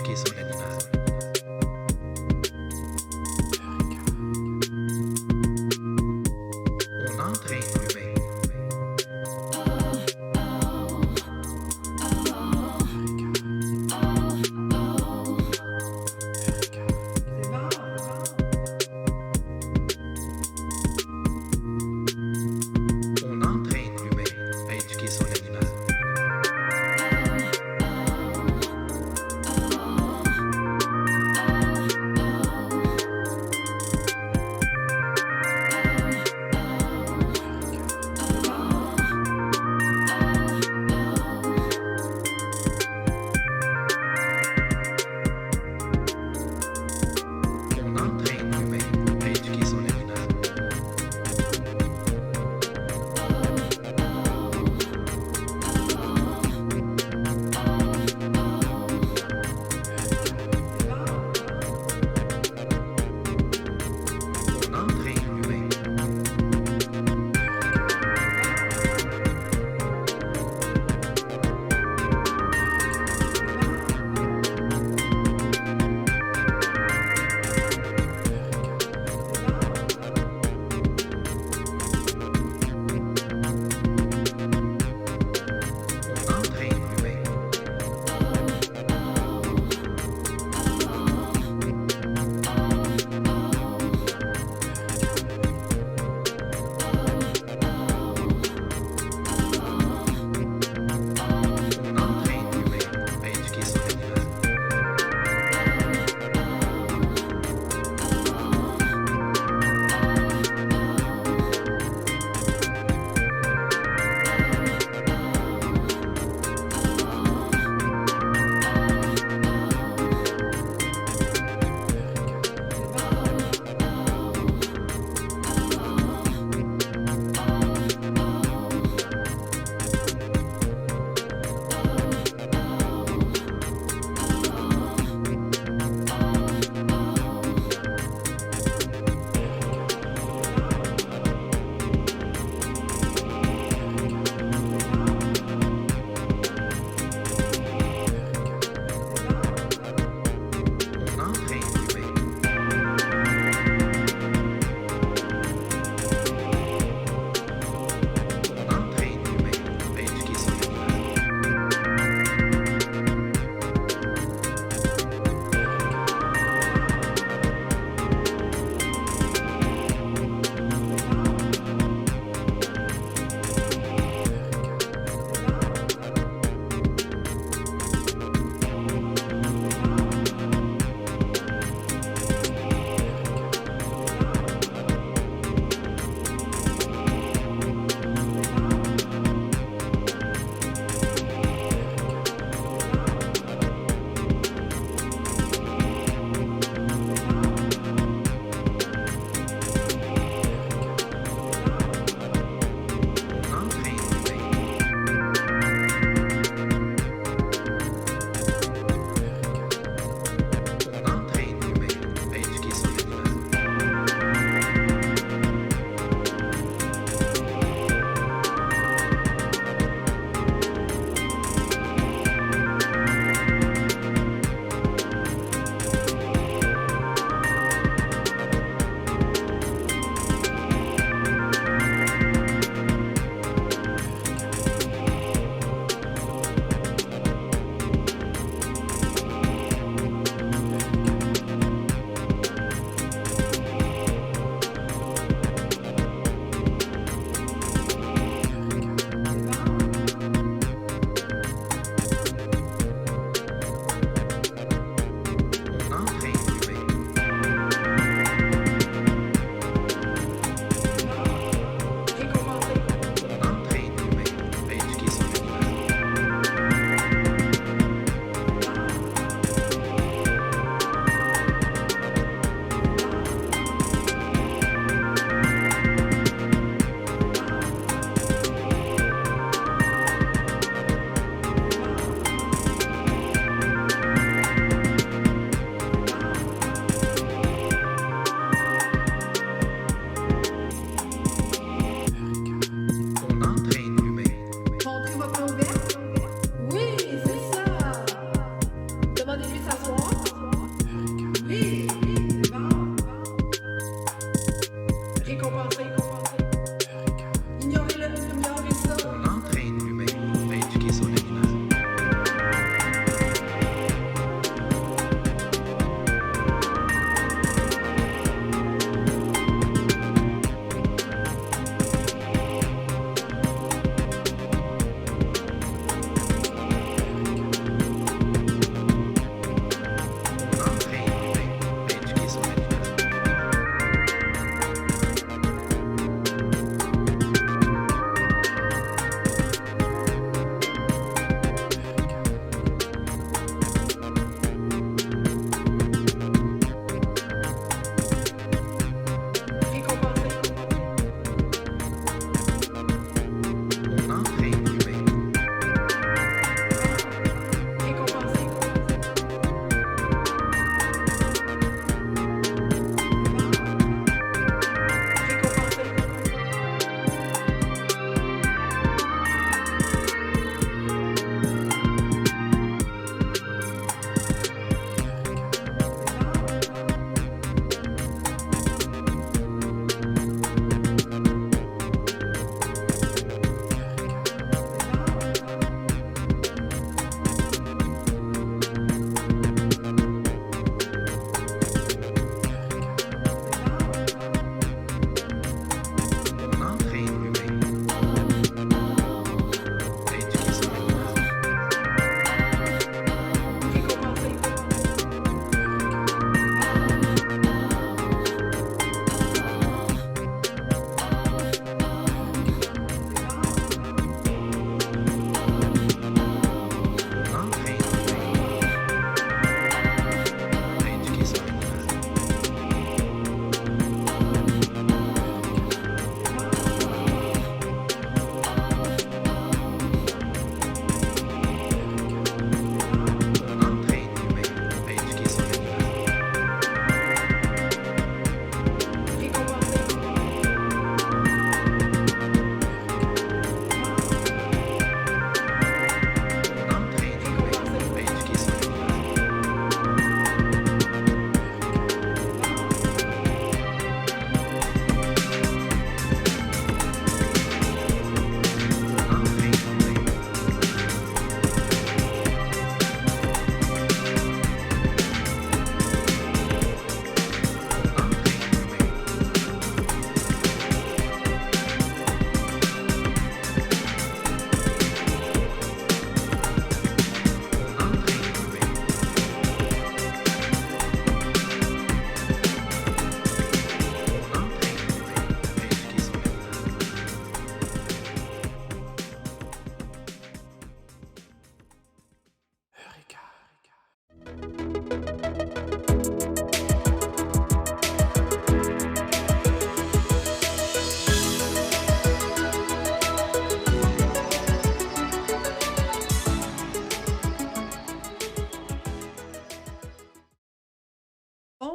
éduquer son animal. On entraîne l'humain. On entraîne l'humain à éduquer son animal.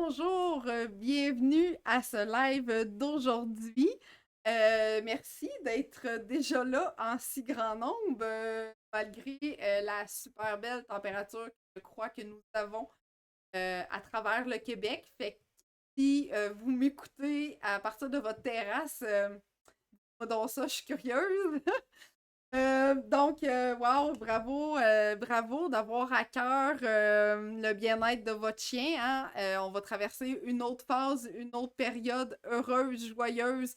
bonjour, bienvenue à ce live d'aujourd'hui. Merci d'être déjà là en si grand nombre, malgré la super belle température que je crois que nous avons à travers le Québec. Fait que si vous m'écoutez à partir de votre terrasse, moi donc ça, je suis curieuse. Wow, bravo, bravo d'avoir à cœur le bien-être de votre chien. Hein? On va traverser une autre phase, une autre période heureuse, joyeuse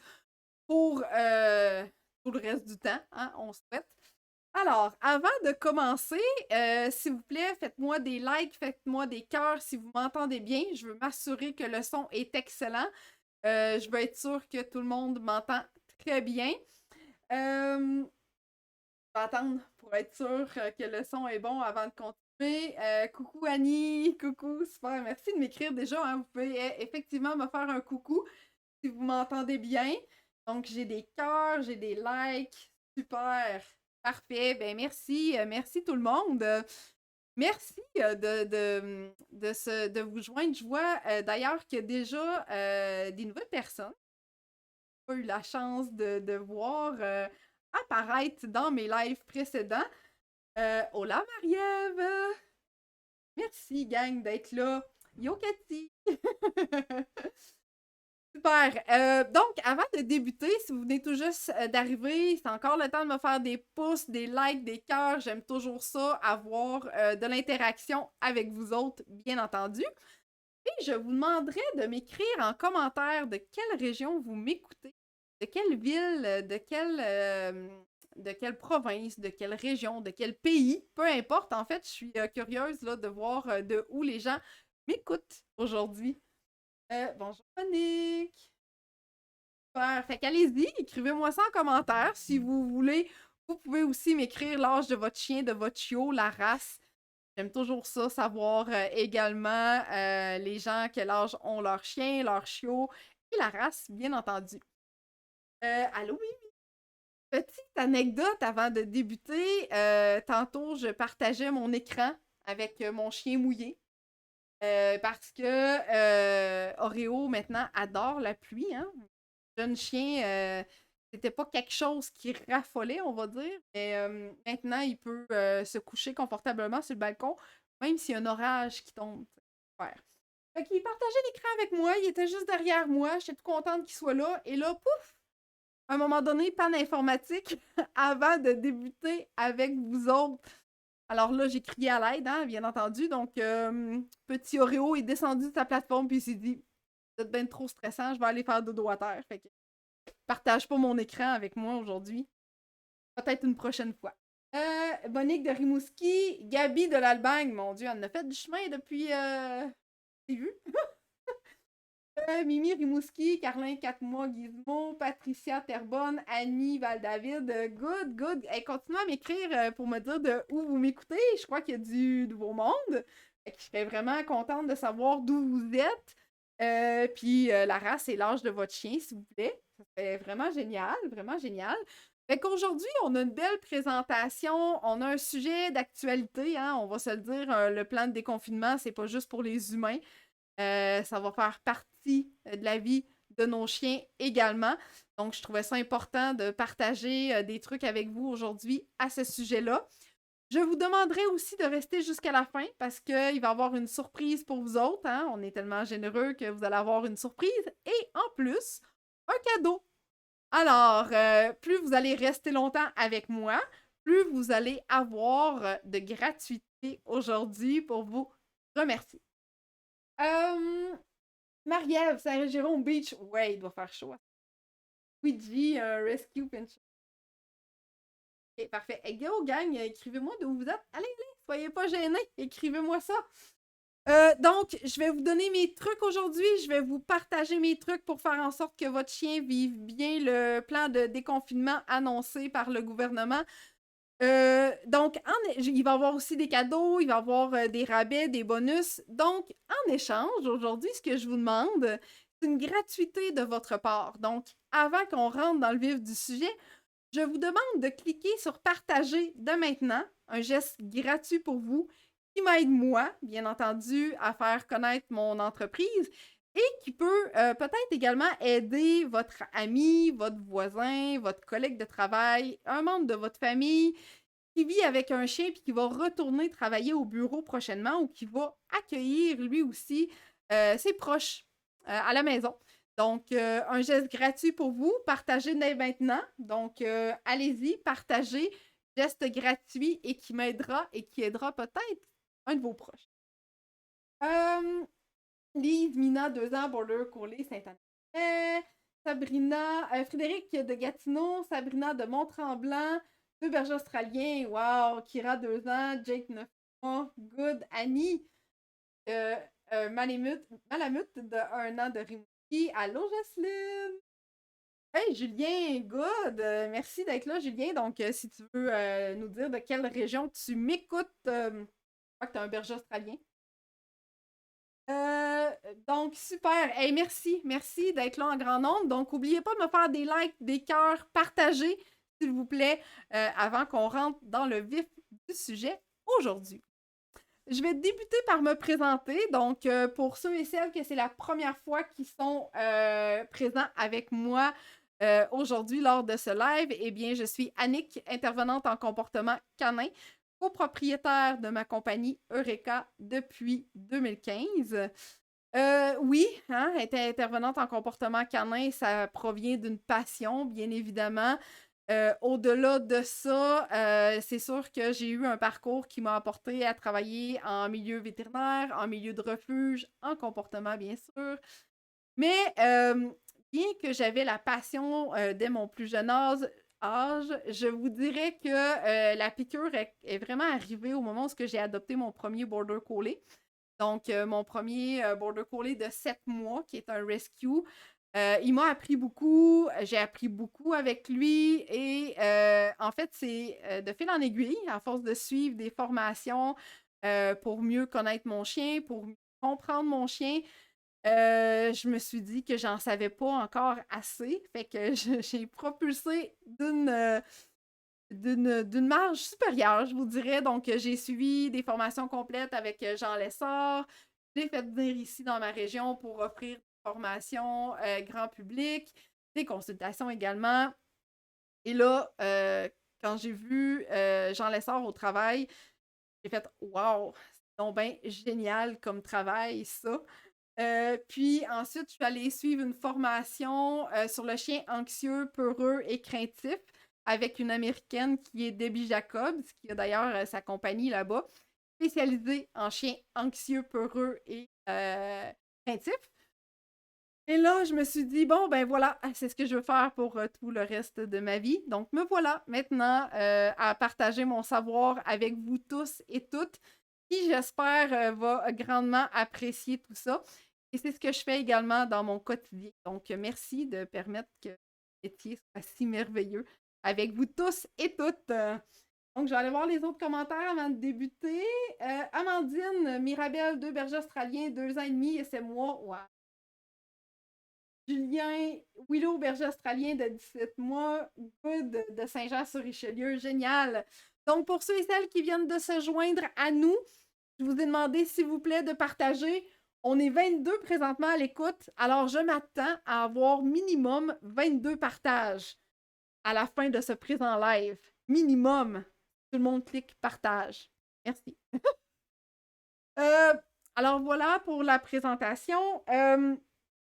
pour tout le reste du temps, hein, on souhaite. Alors, avant de commencer, s'il vous plaît, faites-moi des likes, faites-moi des cœurs si vous m'entendez bien. Je veux m'assurer que le son est excellent. Je veux être sûre que tout le monde m'entend très bien. Je vais attendre pour être sûre que le son est bon avant de continuer. Coucou Annie, coucou, super, merci de m'écrire déjà. Hein, vous pouvez effectivement me faire un coucou si vous m'entendez bien. Donc j'ai des cœurs, j'ai des likes, super, parfait. Ben merci, merci tout le monde. Merci de vous joindre. Je vois d'ailleurs qu'il y a déjà des nouvelles personnes qui ont eu la chance de voir apparaître dans mes lives précédents. Hola Marie-Ève! Merci gang d'être là. Yo Cathy! Super! Donc, avant de débuter, si vous venez tout juste d'arriver, c'est encore le temps de me faire des pouces, des likes, des cœurs. J'aime toujours ça, avoir de l'interaction avec vous autres, bien entendu. Et je vous demanderai de m'écrire en commentaire de quelle région vous m'écoutez, de quelle ville, de quelle province, de quelle région, de quel pays, peu importe. En fait, je suis curieuse là, de voir de où les gens m'écoutent aujourd'hui. Bonjour Monique! Super. Fait qu'allez-y, écrivez-moi ça en commentaire si vous voulez. Vous pouvez aussi m'écrire l'âge de votre chien, de votre chiot, la race. J'aime toujours ça, savoir également les gens quel âge ont leur chien, leur chiot et la race, bien entendu. Allô, oui? Petite anecdote avant de débuter. Tantôt, je partageais mon écran avec mon chien mouillé. Parce que Oreo, maintenant, adore la pluie. Hein? Jeune chien, c'était pas quelque chose qui raffolait, on va dire. Mais maintenant, il peut se coucher confortablement sur le balcon, même s'il y a un orage qui tombe. Super. Fait qu'il partageait l'écran avec moi, il était juste derrière moi, j'étais toute contente qu'il soit là. Et là, pouf! À un moment donné, panne informatique avant de débuter avec vous autres. Alors là, j'ai crié à l'aide, hein, bien entendu. Donc, petit Oreo est descendu de sa plateforme puis il s'est dit c'est bien trop stressant, je vais aller faire dodo à terre. Fait que partage pas mon écran avec moi aujourd'hui. Peut-être une prochaine fois. Monique de Rimouski, Gabi de l'Albagne, mon Dieu, elle en a fait du chemin depuis. J'ai vu. Mimi Rimouski, Carlin 4 mois, Gizmo, Patricia Terbonne, Annie Val-David, good, good. Hey, continuez à m'écrire pour me dire de où vous m'écoutez. Je crois qu'il y a du nouveau monde. Je serais vraiment contente de savoir d'où vous êtes. Puis la race et l'âge de votre chien, s'il vous plaît. Ça serait vraiment génial, vraiment génial. Fait qu'aujourd'hui, on a une belle présentation, on a un sujet d'actualité, hein, on va se le dire, le plan de déconfinement, c'est pas juste pour les humains. Ça va faire partie de la vie de nos chiens également. Donc, je trouvais ça important de partager des trucs avec vous aujourd'hui à ce sujet-là. Je vous demanderai aussi de rester jusqu'à la fin parce qu'il va y avoir une surprise pour vous autres. Hein? On est tellement généreux que vous allez avoir une surprise et en plus, un cadeau. Alors, plus vous allez rester longtemps avec moi, plus vous allez avoir de gratuité aujourd'hui pour vous remercier. Marie-Ève, Saint-Jérôme Beach. Ouais, il doit faire chaud. Ouija, Rescue Pension. Ok, parfait. Et go, gang, écrivez-moi d'où vous êtes. Allez, allez, soyez pas gênés. Écrivez-moi ça. Donc, je vais vous donner mes trucs aujourd'hui. Je vais vous partager mes trucs pour faire en sorte que votre chien vive bien le plan de déconfinement annoncé par le gouvernement. Donc, il va y avoir aussi des cadeaux, il va y avoir des rabais, des bonus. Donc, en échange, aujourd'hui, ce que je vous demande, c'est une gratuité de votre part. Donc, avant qu'on rentre dans le vif du sujet, je vous demande de cliquer sur « Partager » de maintenant, un geste gratuit pour vous, qui m'aide moi, bien entendu, à faire connaître mon entreprise et qui peut peut-être également aider votre ami, votre voisin, votre collègue de travail, un membre de votre famille qui vit avec un chien puis qui va retourner travailler au bureau prochainement ou qui va accueillir lui aussi ses proches à la maison. Donc, un geste gratuit pour vous, partagez dès maintenant. Donc, allez-y, partagez, geste gratuit et qui m'aidera et qui aidera peut-être un de vos proches. Lise, Mina, 2 ans, Border Collie, Saint-Anne. Sabrina, Frédéric de Gatineau, Sabrina de Mont-Tremblant, 2 bergers australiens, wow, Kira, 2 ans, Jake, 9 mois, Good, Annie, Malamute, de 1 an de Rimouski. Allô, Jocelyne! Hey, Julien, good! Merci d'être là, Julien. Donc, si tu veux nous dire de quelle région tu m'écoutes, je crois que tu es un berger australien. Donc, super. Hey, merci d'être là en grand nombre. Donc, n'oubliez pas de me faire des likes, des cœurs, partagez, s'il vous plaît, avant qu'on rentre dans le vif du sujet aujourd'hui. Je vais débuter par me présenter. Donc, pour ceux et celles que c'est la première fois qui sont présents avec moi aujourd'hui lors de ce live, eh bien, je suis Annick, intervenante en comportement canin, copropriétaire de ma compagnie Eureka depuis 2015. Oui, hein, être intervenante en comportement canin, ça provient d'une passion, bien évidemment. Au-delà de ça, c'est sûr que j'ai eu un parcours qui m'a apporté à travailler en milieu vétérinaire, en milieu de refuge, en comportement, bien sûr. Mais bien que j'avais la passion dès mon plus jeune âge, je vous dirais que la piqûre est vraiment arrivée au moment où j'ai adopté mon premier Border Collie. Donc, mon premier Border Collie de 7 mois, qui est un rescue. Il m'a appris beaucoup, j'ai appris beaucoup avec lui et en fait, c'est de fil en aiguille, à force de suivre des formations pour mieux connaître mon chien, pour mieux comprendre mon chien. Je me suis dit que j'en savais pas encore assez. Fait que j'ai propulsé d'une marge supérieure, je vous dirais. Donc, j'ai suivi des formations complètes avec Jean Lessard. J'ai fait venir ici dans ma région pour offrir des formations grand public, des consultations également. Et là, quand j'ai vu Jean Lessard au travail, j'ai fait « Wow! C'est donc bien génial comme travail, ça! » Puis ensuite, je suis allée suivre une formation sur le chien anxieux, peureux et craintif avec une Américaine qui est Debbie Jacobs, qui a d'ailleurs sa compagnie là-bas, spécialisée en chiens anxieux, peureux et craintifs. Et là, je me suis dit, bon, ben voilà, c'est ce que je veux faire pour tout le reste de ma vie. Donc, me voilà maintenant à partager mon savoir avec vous tous et toutes, qui, j'espère, va grandement apprécier tout ça. Et c'est ce que je fais également dans mon quotidien. Donc, merci de permettre que le métier soit si merveilleux avec vous tous et toutes. Donc, je vais aller voir les autres commentaires avant de débuter. Amandine, Mirabelle, 2 bergers australiens, 2 ans et demi, et c'est moi. Wow. Julien, Willow, berger australien de 17 mois, Good de Saint-Jean-sur-Richelieu, génial. Donc, pour ceux et celles qui viennent de se joindre à nous, je vous ai demandé, s'il vous plaît, de partager. On est 22 présentement à l'écoute, alors je m'attends à avoir minimum 22 partages à la fin de ce présent live. Minimum. Tout le monde clique partage. Merci. Alors voilà pour la présentation.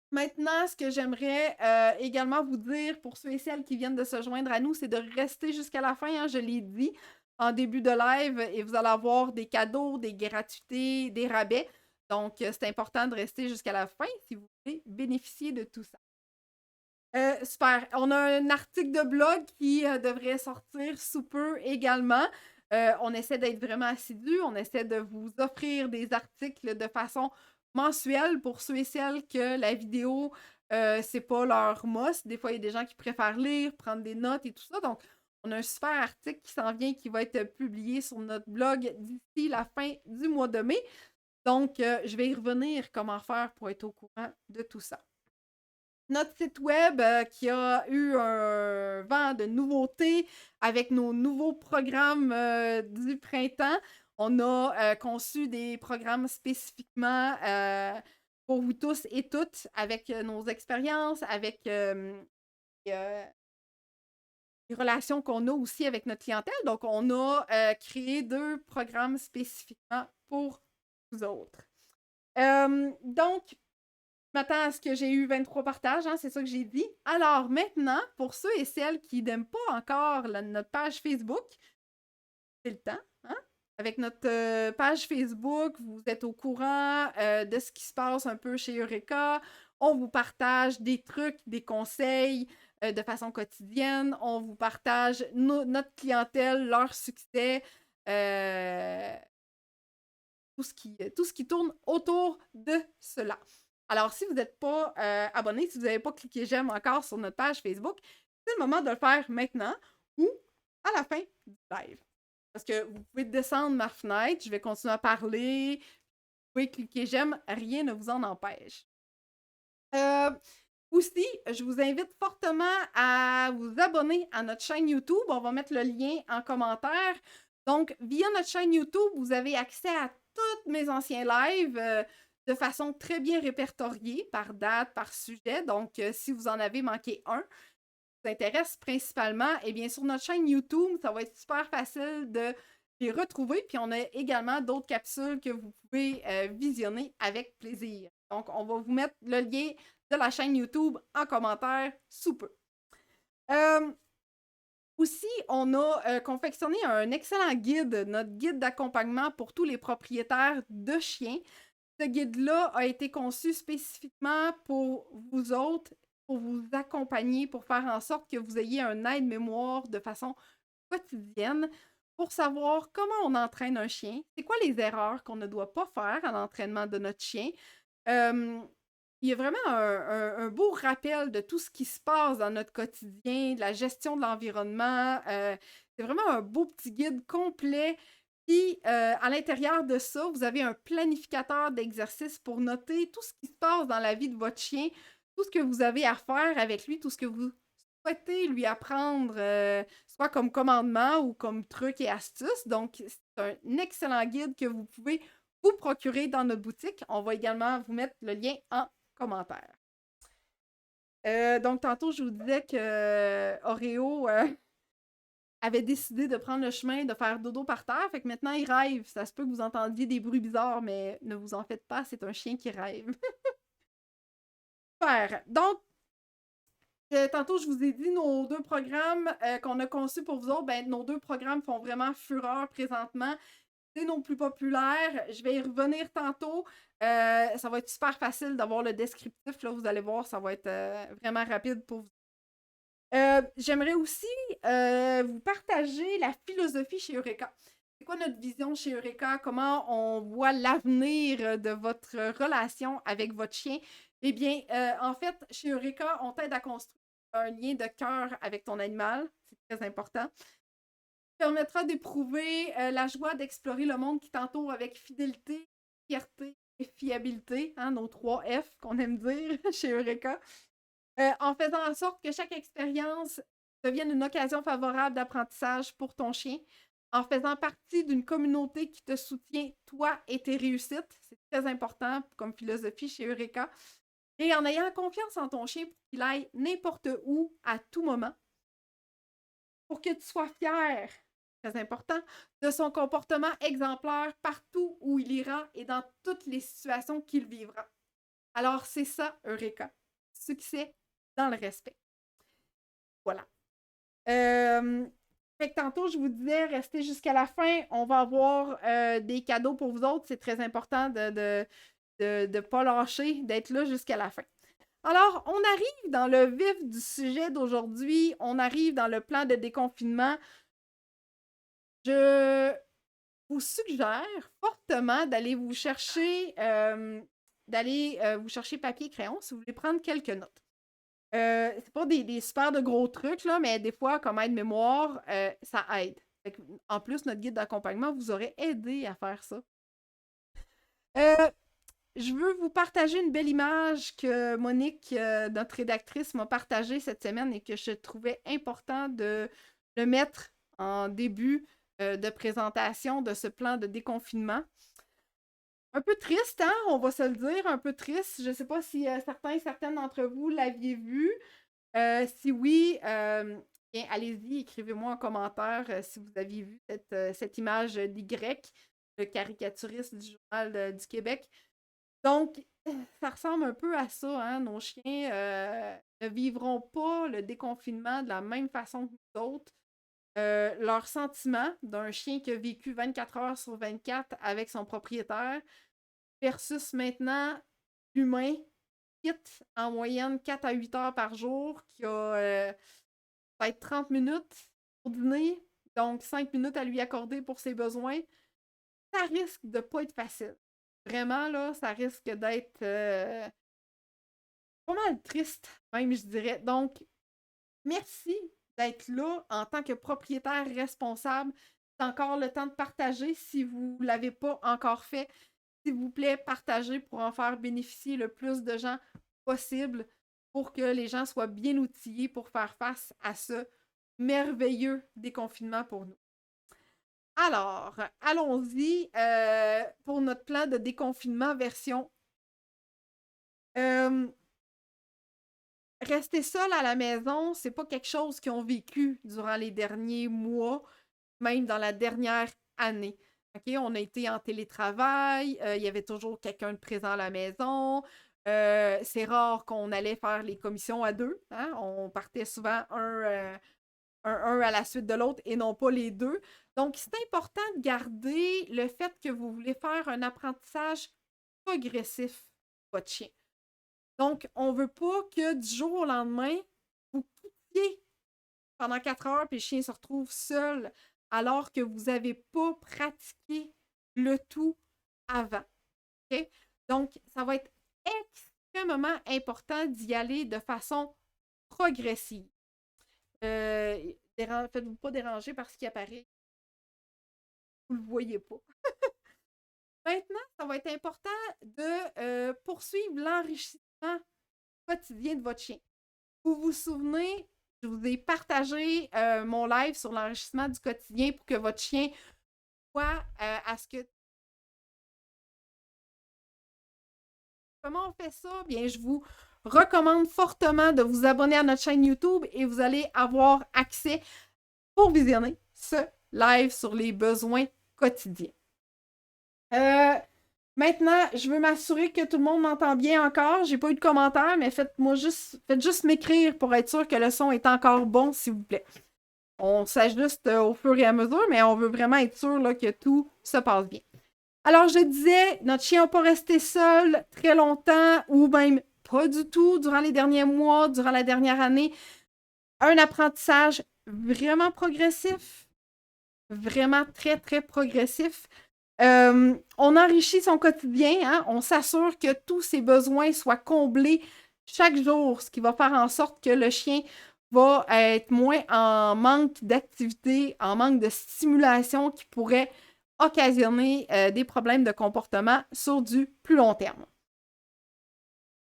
Maintenant, ce que j'aimerais également vous dire pour ceux et celles qui viennent de se joindre à nous, c'est de rester jusqu'à la fin, hein, je l'ai dit en début de live, et vous allez avoir des cadeaux, des gratuités, des rabais. Donc, c'est important de rester jusqu'à la fin si vous voulez bénéficier de tout ça. Super. On a un article de blog qui devrait sortir sous peu également. On essaie d'être vraiment assidus. On essaie de vous offrir des articles de façon mensuelle pour ceux et celles que la vidéo, c'est pas leur must. Des fois, il y a des gens qui préfèrent lire, prendre des notes et tout ça. Donc, on a un super article qui s'en vient qui va être publié sur notre blog d'ici la fin du mois de mai. Donc, je vais y revenir comment faire pour être au courant de tout ça. Notre site web qui a eu un vent de nouveautés avec nos nouveaux programmes du printemps. On a conçu des programmes spécifiquement pour vous tous et toutes, avec nos expériences, avec les relations qu'on a aussi avec notre clientèle. Donc, on a créé 2 programmes spécifiquement pour vous autres. Donc, je m'attends à ce que j'ai eu 23 partages, hein, c'est ça que j'ai dit. Alors maintenant, pour ceux et celles qui n'aiment pas encore notre page Facebook, c'est le temps, hein? Avec notre page Facebook, vous êtes au courant de ce qui se passe un peu chez Eureka. On vous partage des trucs, des conseils de façon quotidienne. On vous partage notre clientèle, leur succès, tout ce qui tourne autour de cela. Alors, si vous n'êtes pas abonné, si vous n'avez pas cliqué j'aime encore sur notre page Facebook, c'est le moment de le faire maintenant ou à la fin du live. Parce que vous pouvez descendre ma fenêtre, je vais continuer à parler, vous pouvez cliquer j'aime, rien ne vous en empêche. Aussi, je vous invite fortement à vous abonner à notre chaîne YouTube. On va mettre le lien en commentaire. Donc, via notre chaîne YouTube, vous avez accès à tous mes anciens lives de façon très bien répertoriée, par date, par sujet. Donc, si vous en avez manqué un, qui vous intéresse principalement, eh bien, sur notre chaîne YouTube, ça va être super facile de les retrouver. Puis, on a également d'autres capsules que vous pouvez visionner avec plaisir. Donc, on va vous mettre le lien de la chaîne YouTube en commentaire sous peu. Aussi, on a confectionné un excellent guide, notre guide d'accompagnement pour tous les propriétaires de chiens. Ce guide-là a été conçu spécifiquement pour vous autres, pour vous accompagner, pour faire en sorte que vous ayez un aide-mémoire de façon quotidienne pour savoir comment on entraîne un chien, c'est quoi les erreurs qu'on ne doit pas faire à l'entraînement de notre chien. Il y a vraiment un beau rappel de tout ce qui se passe dans notre quotidien, de la gestion de l'environnement. C'est vraiment un beau petit guide complet. Puis, à l'intérieur de ça, vous avez un planificateur d'exercices pour noter tout ce qui se passe dans la vie de votre chien, tout ce que vous avez à faire avec lui, tout ce que vous souhaitez lui apprendre, soit comme commandement ou comme trucs et astuces. Donc, c'est un excellent guide que vous pouvez vous procurer dans notre boutique. On va également vous mettre le lien en commentaire. Donc, tantôt, je vous disais que Oreo avait décidé de prendre le chemin de faire dodo par terre. Fait que maintenant, il rêve. Ça se peut que vous entendiez des bruits bizarres, mais ne vous en faites pas, c'est un chien qui rêve. Super. Donc, tantôt, je vous ai dit nos 2 programmes qu'on a conçus pour vous autres. Ben, nos 2 programmes font vraiment fureur présentement. C'est nos plus populaires. Je vais y revenir tantôt. Ça va être super facile d'avoir le descriptif. Là, vous allez voir, ça va être vraiment rapide pour vous. J'aimerais aussi vous partager la philosophie chez Eureka. C'est quoi notre vision chez Eureka? Comment on voit l'avenir de votre relation avec votre chien? Eh bien, en fait, chez Eureka, on t'aide à construire un lien de cœur avec ton animal. C'est très important. Permettra d'éprouver la joie d'explorer le monde qui t'entoure avec fidélité, fierté et fiabilité, hein, nos 3 F qu'on aime dire chez Eureka, en faisant en sorte que chaque expérience devienne une occasion favorable d'apprentissage pour ton chien, en faisant partie d'une communauté qui te soutient, toi et tes réussites. C'est très important comme philosophie chez Eureka. Et en ayant confiance en ton chien pour qu'il aille n'importe où, à tout moment, pour que tu sois fier, très important, de son comportement exemplaire partout où il ira et dans toutes les situations qu'il vivra. Alors, c'est ça, Eureka. Succès dans le respect. Voilà. Fait que tantôt, je vous disais, restez jusqu'à la fin. On va avoir des cadeaux pour vous autres. C'est très important de ne pas lâcher, d'être là jusqu'à la fin. Alors, on arrive dans le vif du sujet d'aujourd'hui. On arrive dans le plan de déconfinement. Je vous suggère fortement d'aller vous chercher papier et crayon si vous voulez prendre quelques notes. C'est pas des super de gros trucs, là, mais des fois, comme aide-mémoire, ça aide. En plus, notre guide d'accompagnement vous aurait aidé à faire ça. Je veux vous partager une belle image que Monique, notre rédactrice, m'a partagée cette semaine et que je trouvais important de le mettre en début de présentation de ce plan de déconfinement. Un peu triste, hein? On va se le dire, un peu triste. Je ne sais pas si certaines d'entre vous l'aviez vu. Si oui, bien, allez-y, écrivez-moi en commentaire si vous aviez vu cette image d'Y, le caricaturiste du Journal du Québec. Donc, ça ressemble un peu à ça, hein? Nos chiens ne vivront pas le déconfinement de la même façon que nous autres. Leur sentiment d'un chien qui a vécu 24 heures sur 24 avec son propriétaire versus maintenant l'humain quitte en moyenne 4 à 8 heures par jour, qui a peut-être 30 minutes pour dîner, donc 5 minutes à lui accorder pour ses besoins, ça risque de ne pas être facile. Vraiment, là, ça risque d'être pas mal triste, même, je dirais. Donc, merci d'être là en tant que propriétaire responsable. C'est encore le temps de partager si vous ne l'avez pas encore fait. S'il vous plaît, partagez pour en faire bénéficier le plus de gens possible pour que les gens soient bien outillés pour faire face à ce merveilleux déconfinement pour nous. Alors, allons-y pour notre plan de déconfinement version. Rester seul à la maison, c'est pas quelque chose qu'ils ont vécu durant les derniers mois, même dans la dernière année. OK, on a été en télétravail, il y avait toujours quelqu'un de présent à la maison. C'est rare qu'on allait faire les commissions à deux. Hein? On partait souvent un à la suite de l'autre et non pas les deux. Donc, c'est important de garder le fait que vous voulez faire un apprentissage progressif, votre chien. Donc, on ne veut pas que du jour au lendemain, vous quittiez pendant 4 heures puis le chien se retrouve seul alors que vous n'avez pas pratiqué le tout avant. Okay? Donc, ça va être extrêmement important d'y aller de façon progressive. Faites-vous pas déranger par ce qui apparaît. Vous ne le voyez pas. Maintenant, ça va être important de poursuivre l'enrichissement quotidien de votre chien. Vous vous souvenez, je vous ai partagé mon live sur l'enrichissement du quotidien pour que votre chien voit à ce que... Comment on fait ça? Bien, je vous recommande fortement de vous abonner à notre chaîne YouTube et vous allez avoir accès pour visionner ce live sur les besoins quotidiens. Maintenant, je veux m'assurer que tout le monde m'entend bien encore. J'ai pas eu de commentaires, mais faites juste m'écrire pour être sûr que le son est encore bon, s'il vous plaît. On s'ajuste au fur et à mesure, mais on veut vraiment être sûr là, que tout se passe bien. Alors, je disais, notre chien n'a pas resté seul très longtemps, ou même pas du tout durant les derniers mois, durant la dernière année. Un apprentissage vraiment progressif, vraiment très, très progressif. On enrichit son quotidien, hein? On s'assure que tous ses besoins soient comblés chaque jour, ce qui va faire en sorte que le chien va être moins en manque d'activité, en manque de stimulation qui pourrait occasionner des problèmes de comportement sur du plus long terme.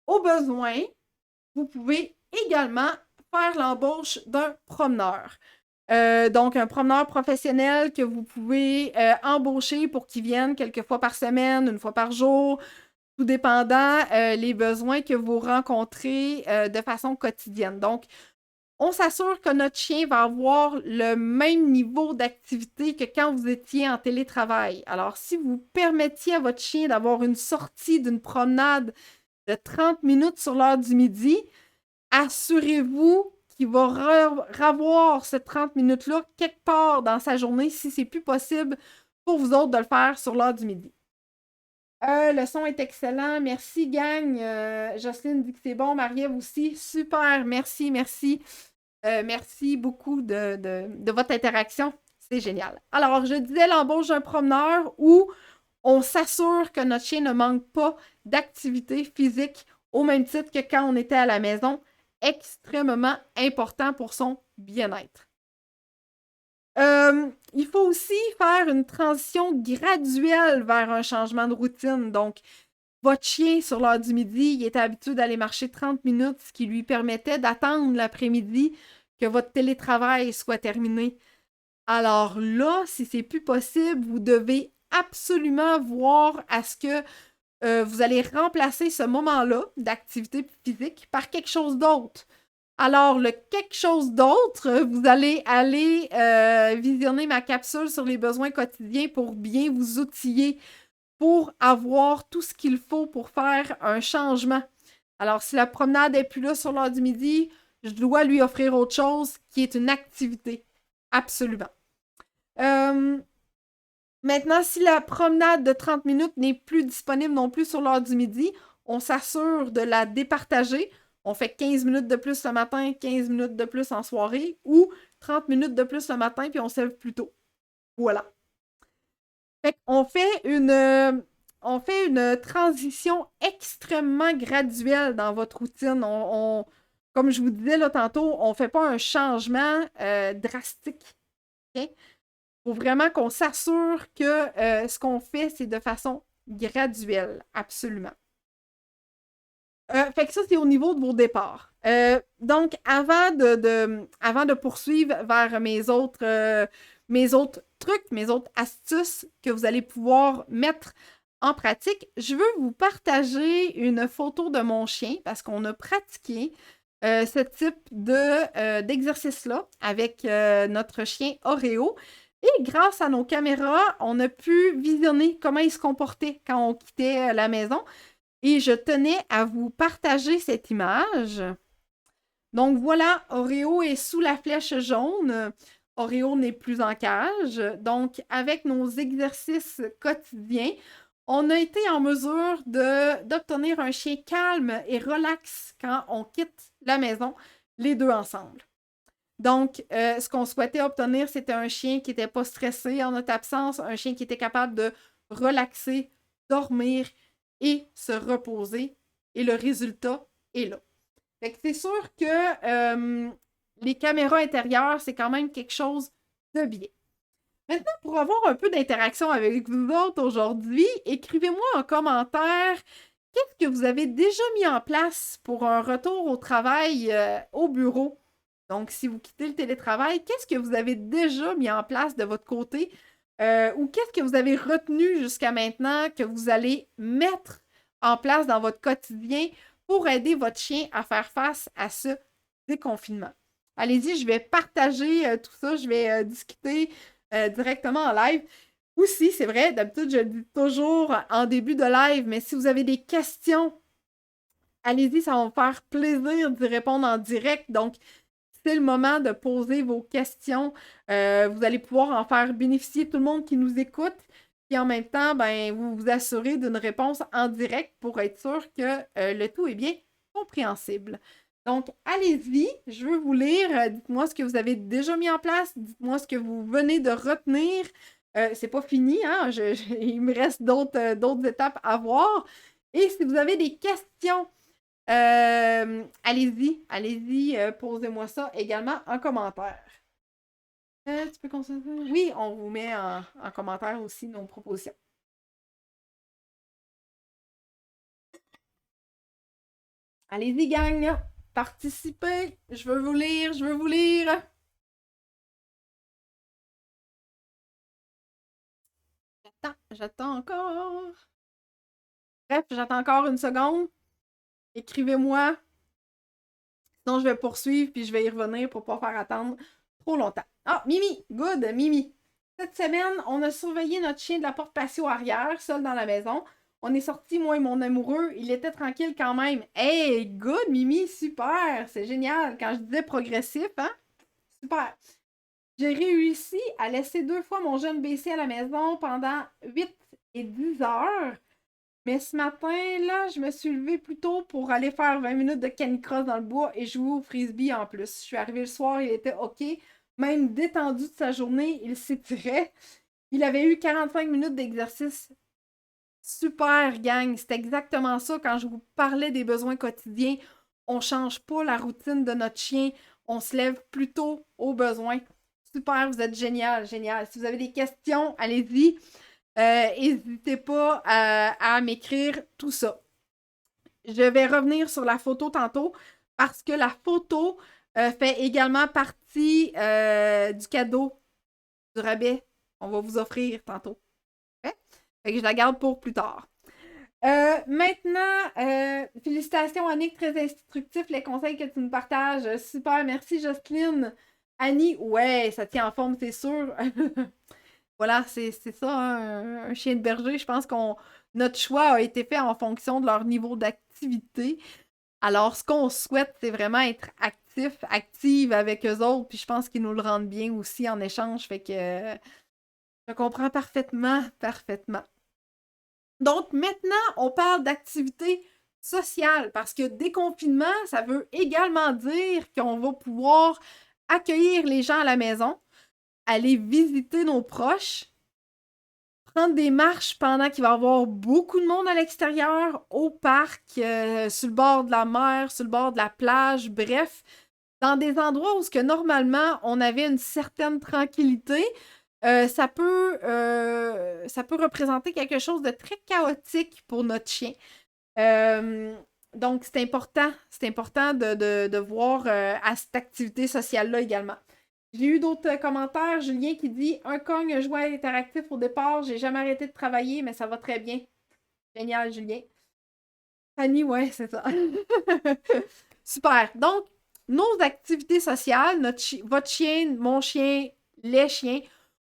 Au besoin, vous pouvez également faire l'embauche d'un promeneur. Donc, un promeneur professionnel que vous pouvez embaucher pour qu'il vienne quelques fois par semaine, une fois par jour, tout dépendant les besoins que vous rencontrez de façon quotidienne. Donc, on s'assure que notre chien va avoir le même niveau d'activité que quand vous étiez en télétravail. Alors, si vous permettiez à votre chien d'avoir une sortie d'une promenade de 30 minutes sur l'heure du midi, assurez-vous qu'il va revoir ces 30 minutes-là quelque part dans sa journée si c'est plus possible pour vous autres de le faire sur l'heure du midi. Le son est excellent. Merci, gang. Jocelyne dit que c'est bon. Marie-Ève aussi. Super. Merci. Merci beaucoup de votre interaction. C'est génial. Alors, je disais l'embauche d'un promeneur où on s'assure que notre chien ne manque pas d'activité physique au même titre que quand on était à la maison. Extrêmement important pour son bien-être. Il faut aussi faire une transition graduelle vers un changement de routine. Donc, votre chien, sur l'heure du midi, il était habitué d'aller marcher 30 minutes, ce qui lui permettait d'attendre l'après-midi que votre télétravail soit terminé. Alors là, si c'est plus possible, vous devez absolument voir à ce que vous allez remplacer ce moment-là d'activité physique par quelque chose d'autre. Alors, le quelque chose d'autre, vous allez aller visionner ma capsule sur les besoins quotidiens pour bien vous outiller, pour avoir tout ce qu'il faut pour faire un changement. Alors, si la promenade n'est plus là sur l'heure du midi, je dois lui offrir autre chose qui est une activité. Absolument. Maintenant, si la promenade de 30 minutes n'est plus disponible non plus sur l'heure du midi, on s'assure de la départager. On fait 15 minutes de plus le matin, 15 minutes de plus en soirée, ou 30 minutes de plus le matin, puis on se lève plus tôt. Voilà. Fait qu'on on fait une transition extrêmement graduelle dans votre routine. Comme je vous disais là tantôt, on ne fait pas un changement drastique. Okay? Faut vraiment qu'on s'assure que ce qu'on fait, c'est de façon graduelle, absolument. Fait que ça, c'est au niveau de vos départs. Donc, avant de poursuivre vers mes autres trucs, mes autres astuces que vous allez pouvoir mettre en pratique, je veux vous partager une photo de mon chien parce qu'on a pratiqué ce type d'exercice-là avec notre chien Oreo. Et grâce à nos caméras, on a pu visionner comment il se comportait quand on quittait la maison. Et je tenais à vous partager cette image. Donc voilà, Oreo est sous la flèche jaune. Oreo n'est plus en cage. Donc, avec nos exercices quotidiens, on a été en mesure d'obtenir un chien calme et relax quand on quitte la maison, les deux ensemble. Donc, ce qu'on souhaitait obtenir, c'était un chien qui n'était pas stressé en notre absence, un chien qui était capable de relaxer, dormir et se reposer. Et le résultat est là. Fait que c'est sûr que les caméras intérieures, c'est quand même quelque chose de bien. Maintenant, pour avoir un peu d'interaction avec vous autres aujourd'hui, écrivez-moi en commentaire qu'est-ce que vous avez déjà mis en place pour un retour au travail au bureau. Donc, si vous quittez le télétravail, qu'est-ce que vous avez déjà mis en place de votre côté ou qu'est-ce que vous avez retenu jusqu'à maintenant que vous allez mettre en place dans votre quotidien pour aider votre chien à faire face à ce déconfinement. Allez-y, je vais partager tout ça, je vais discuter directement en live. Aussi, c'est vrai, d'habitude, je le dis toujours en début de live, mais si vous avez des questions, allez-y, ça va me faire plaisir d'y répondre en direct. Donc, c'est le moment de poser vos questions. Vous allez pouvoir en faire bénéficier tout le monde qui nous écoute. Et en même temps, ben, vous vous assurez d'une réponse en direct pour être sûr que le tout est bien compréhensible. Donc, allez-y, je veux vous lire. Dites-moi ce que vous avez déjà mis en place. Dites-moi ce que vous venez de retenir. C'est pas fini, hein? Il me reste d'autres étapes à voir. Et si vous avez des questions, allez-y, posez-moi ça également en commentaire. Tu peux consulter? Oui, on vous met en commentaire aussi nos propositions. Allez-y, gang! Participez! Je veux vous lire, je veux vous lire! J'attends encore. Bref, j'attends encore une seconde. Écrivez-moi. Sinon, je vais poursuivre puis je vais y revenir pour ne pas faire attendre trop longtemps. Ah, Mimi! Good, Mimi! Cette semaine, on a surveillé notre chien de la porte patio arrière, seul dans la maison. On est sortis, moi et mon amoureux. Il était tranquille quand même. Hey, good, Mimi, super! C'est génial. Quand je disais progressif, hein? Super! J'ai réussi à laisser 2 fois mon jeune BC à la maison pendant 8 et 10 heures. Mais ce matin, là, je me suis levée plus tôt pour aller faire 20 minutes de canicross dans le bois et jouer au frisbee en plus. Je suis arrivée le soir, il était OK. Même détendu de sa journée, il s'étirait. Il avait eu 45 minutes d'exercice. Super, gang! C'est exactement ça quand je vous parlais des besoins quotidiens. On ne change pas la routine de notre chien. On se lève plus tôt aux besoins. Super, vous êtes génial, génial. Si vous avez des questions, allez-y. N'hésitez pas à m'écrire tout ça. Je vais revenir sur la photo tantôt parce que la photo fait également partie du cadeau du rabais qu'on va vous offrir tantôt. Okay? Fait que je la garde pour plus tard. Maintenant, félicitations Annick, très instructif les conseils que tu nous partages. Super, merci Jocelyne. Annie, ouais, ça tient en forme, c'est sûr. Voilà, c'est ça, hein, un chien de berger. Je pense qu'on notre choix a été fait en fonction de leur niveau d'activité. Alors, ce qu'on souhaite, c'est vraiment être actif, active avec eux autres. Puis je pense qu'ils nous le rendent bien aussi en échange. Fait que je comprends parfaitement, parfaitement. Donc maintenant, on parle d'activité sociale parce que déconfinement, ça veut également dire qu'on va pouvoir accueillir les gens à la maison, aller visiter nos proches, prendre des marches pendant qu'il va y avoir beaucoup de monde à l'extérieur, au parc, sur le bord de la mer, sur le bord de la plage, bref, dans des endroits où ce que normalement on avait une certaine tranquillité, ça peut représenter quelque chose de très chaotique pour notre chien. Donc, c'est important de voir à cette activité sociale-là également. J'ai eu d'autres commentaires. Julien qui dit un cogne jouet interactif au départ. J'ai jamais arrêté de travailler, mais ça va très bien. Génial, Julien. Fanny, ouais, c'est ça. Super. Donc, nos activités sociales, votre chien, mon chien, les chiens,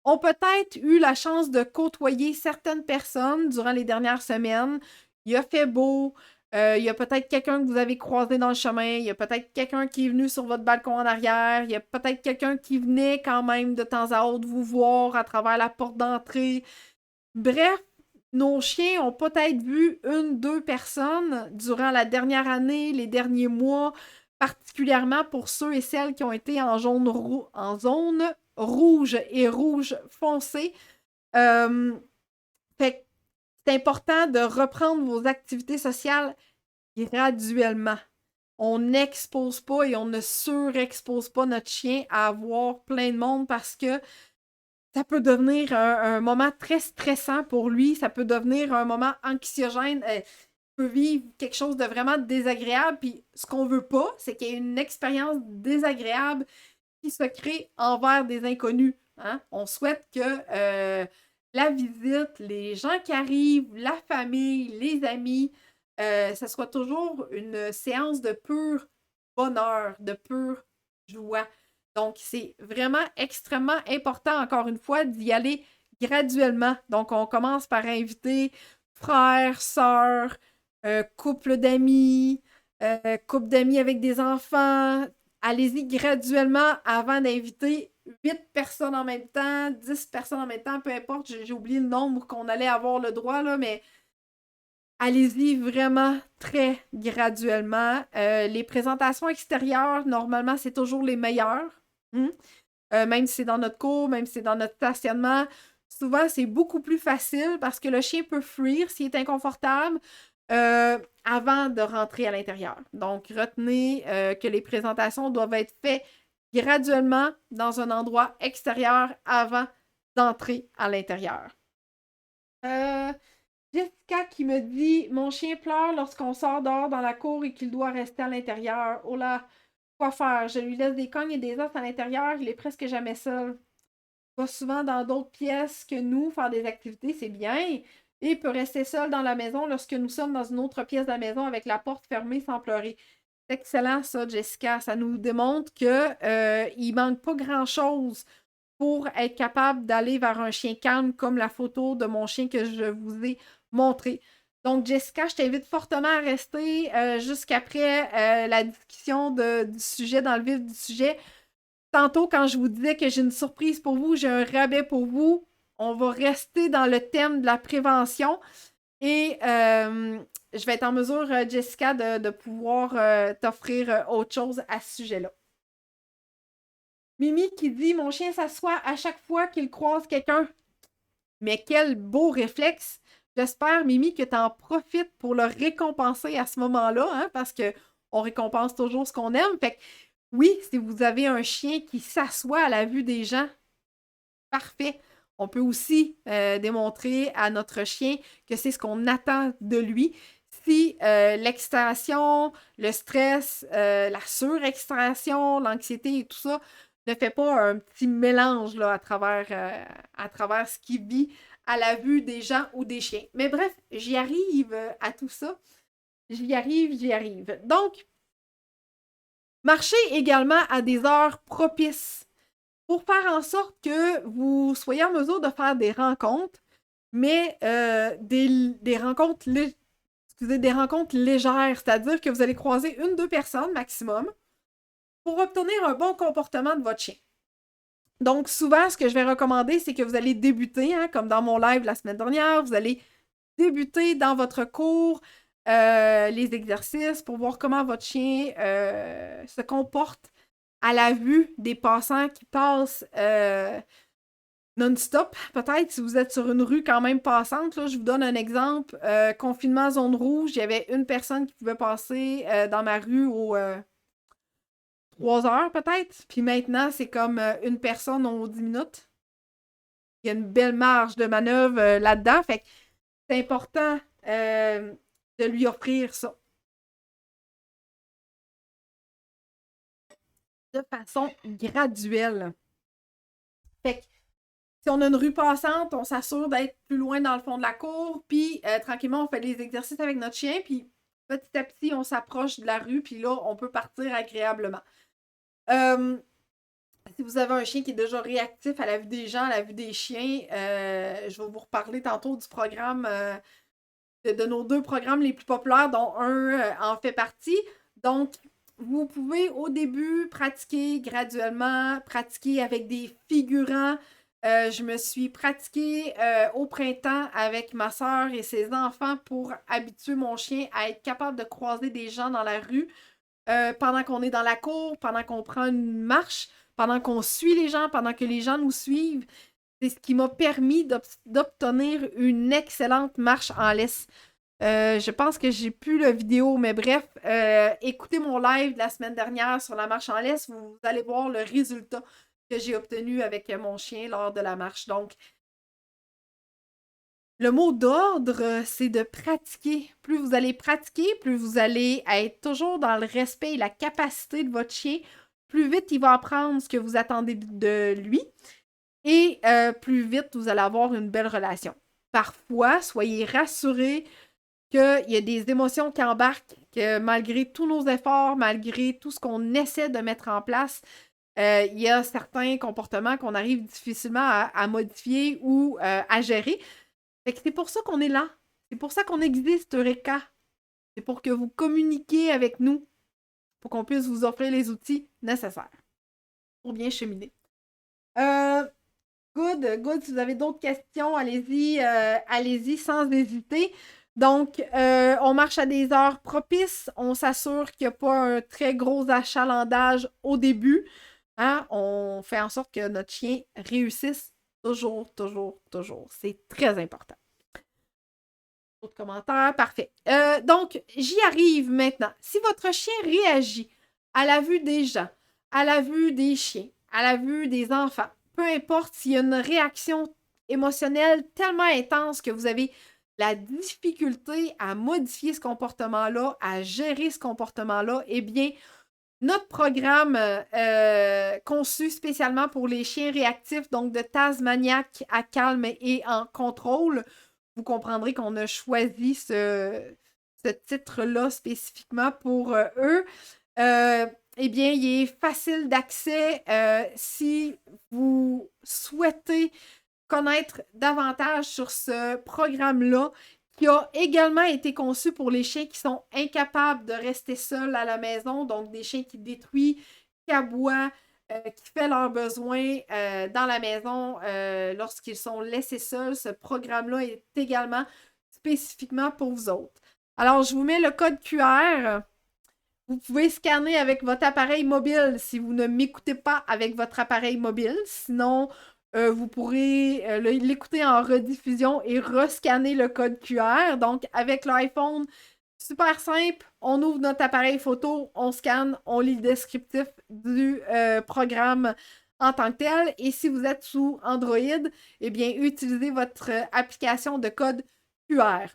ont peut-être eu la chance de côtoyer certaines personnes durant les dernières semaines. Il a fait beau. Il y a peut-être quelqu'un que vous avez croisé dans le chemin. Il y a peut-être quelqu'un qui est venu sur votre balcon en arrière. Il y a peut-être quelqu'un qui venait quand même de temps à autre vous voir à travers la porte d'entrée. Bref, nos chiens ont peut-être vu une, deux personnes durant la dernière année, les derniers mois, particulièrement pour ceux et celles qui ont été en zone rouge et rouge foncé. Fait que c'est important de reprendre vos activités sociales graduellement. On n'expose pas et on ne surexpose pas notre chien à avoir plein de monde parce que ça peut devenir un moment très stressant pour lui. Ça peut devenir un moment anxiogène. Il peut vivre quelque chose de vraiment désagréable. Puis ce qu'on veut pas, c'est qu'il y ait une expérience désagréable qui se crée envers des inconnus. Hein? On souhaite que la visite, les gens qui arrivent, la famille, les amis, ça soit toujours une séance de pur bonheur, de pure joie. Donc, c'est vraiment extrêmement important, encore une fois, d'y aller graduellement. Donc, on commence par inviter frères, sœurs, couple d'amis, couple d'amis avec des enfants. Allez-y graduellement avant d'inviter 8 personnes en même temps, 10 personnes en même temps, peu importe, j'ai oublié le nombre qu'on allait avoir le droit, là, mais allez-y vraiment très graduellement. Les présentations extérieures, normalement, c'est toujours les meilleures. Même si c'est dans notre cour, même si c'est dans notre stationnement, souvent, c'est beaucoup plus facile parce que le chien peut fuir s'il est inconfortable avant de rentrer à l'intérieur. Donc, retenez que les présentations doivent être faites graduellement dans un endroit extérieur avant d'entrer à l'intérieur. Jessica qui me dit « Mon chien pleure lorsqu'on sort dehors dans la cour et qu'il doit rester à l'intérieur. Oh là, quoi faire? Je lui laisse des cognes et des os à l'intérieur, il est presque jamais seul. Il va souvent dans d'autres pièces que nous faire des activités, c'est bien. Et il peut rester seul dans la maison lorsque nous sommes dans une autre pièce de la maison avec la porte fermée sans pleurer. » C'est excellent ça, Jessica. Ça nous démontre qu'il manque pas grand-chose pour être capable d'aller vers un chien calme comme la photo de mon chien que je vous ai montré. Donc, Jessica, je t'invite fortement à rester jusqu'après la discussion du sujet, dans le vif du sujet. Tantôt, quand je vous disais que j'ai une surprise pour vous, j'ai un rabais pour vous, on va rester dans le thème de la prévention et je vais être en mesure, Jessica, de pouvoir t'offrir autre chose à ce sujet-là. Mimi qui dit « Mon chien s'assoit à chaque fois qu'il croise quelqu'un. » Mais quel beau réflexe! J'espère, Mimi, que tu en profites pour le récompenser à ce moment-là, hein, parce qu'on récompense toujours ce qu'on aime. Fait que oui, si vous avez un chien qui s'assoit à la vue des gens, parfait. On peut aussi démontrer à notre chien que c'est ce qu'on attend de lui. Si l'excitation, le stress, la surexcitation, l'anxiété et tout ça ne fait pas un petit mélange là, à travers ce qu'il vit à la vue des gens ou des chiens. Mais bref, j'y arrive à tout ça. J'y arrive. Donc, marchez également à des heures propices pour faire en sorte que vous soyez en mesure de faire des rencontres, mais des rencontres des rencontres légères, c'est-à-dire que vous allez croiser 1-2 personnes maximum pour obtenir un bon comportement de votre chien. Donc, souvent, ce que je vais recommander, c'est que vous allez débuter, hein, comme dans mon live la semaine dernière, vous allez débuter dans votre cours les exercices pour voir comment votre chien se comporte à la vue des passants qui passent non-stop. Peut-être si vous êtes sur une rue quand même passante, là, je vous donne un exemple. Confinement zone rouge, il y avait une personne qui pouvait passer dans ma rue aux 3 heures peut-être. Puis maintenant, c'est comme une personne aux 10 minutes. Il y a une belle marge de manœuvre là-dedans. Fait que c'est important de lui offrir ça. De façon graduelle. Fait que si on a une rue passante, on s'assure d'être plus loin dans le fond de la cour, puis tranquillement, on fait des exercices avec notre chien, puis petit à petit, on s'approche de la rue, puis là, on peut partir agréablement. Si vous avez un chien qui est déjà réactif à la vue des gens, à la vue des chiens, je vais vous reparler tantôt du programme, de nos 2 programmes les plus populaires, dont un en fait partie. Donc, vous pouvez au début pratiquer graduellement, pratiquer avec des figurants. Je me suis pratiquée au printemps avec ma soeur et ses enfants pour habituer mon chien à être capable de croiser des gens dans la rue pendant qu'on est dans la cour, pendant qu'on prend une marche, pendant qu'on suit les gens, pendant que les gens nous suivent. C'est ce qui m'a permis d'obtenir une excellente marche en laisse. Je pense que j'ai plus la vidéo, mais bref, écoutez mon live de la semaine dernière sur la marche en laisse, vous allez voir le résultat que j'ai obtenu avec mon chien lors de la marche. Donc, le mot d'ordre, c'est de pratiquer. Plus vous allez pratiquer, plus vous allez être toujours dans le respect et la capacité de votre chien, plus vite il va apprendre ce que vous attendez de lui et plus vite vous allez avoir une belle relation. Parfois, soyez rassurés qu'il y a des émotions qui embarquent, que malgré tous nos efforts, malgré tout ce qu'on essaie de mettre en place, il y a certains comportements qu'on arrive difficilement à modifier ou à gérer. Fait que c'est pour ça qu'on est là. C'est pour ça qu'on existe, Eureka. C'est pour que vous communiquiez avec nous, pour qu'on puisse vous offrir les outils nécessaires pour bien cheminer. Good. Si vous avez d'autres questions, allez-y sans hésiter. Donc, on marche à des heures propices. On s'assure qu'il n'y a pas un très gros achalandage au début. Hein? On fait en sorte que notre chien réussisse toujours. C'est très important. D'autres commentaires? Parfait. Donc, j'y arrive maintenant. Si votre chien réagit à la vue des gens, à la vue des chiens, à la vue des enfants, peu importe s'il y a une réaction émotionnelle tellement intense que vous avez la difficulté à modifier ce comportement-là, à gérer ce comportement-là, eh bien, notre programme conçu spécialement pour les chiens réactifs, donc de Tasmaniac à calme et en contrôle, vous comprendrez qu'on a choisi ce titre-là spécifiquement pour eux. Eh bien, il est facile d'accès si vous souhaitez connaître davantage sur ce programme-là qui a également été conçu pour les chiens qui sont incapables de rester seuls à la maison, donc des chiens qui détruisent, qui aboient, qui fait leurs besoins dans la maison lorsqu'ils sont laissés seuls. Ce programme-là est également spécifiquement pour vous autres. Alors, je vous mets le code QR. Vous pouvez scanner avec votre appareil mobile si vous ne m'écoutez pas avec votre appareil mobile. Sinon, vous pourrez l'écouter en rediffusion et rescanner le code QR. Donc, avec l'iPhone, super simple. On ouvre notre appareil photo, on scanne, on lit le descriptif du programme en tant que tel. Et si vous êtes sous Android, eh bien, utilisez votre application de code QR.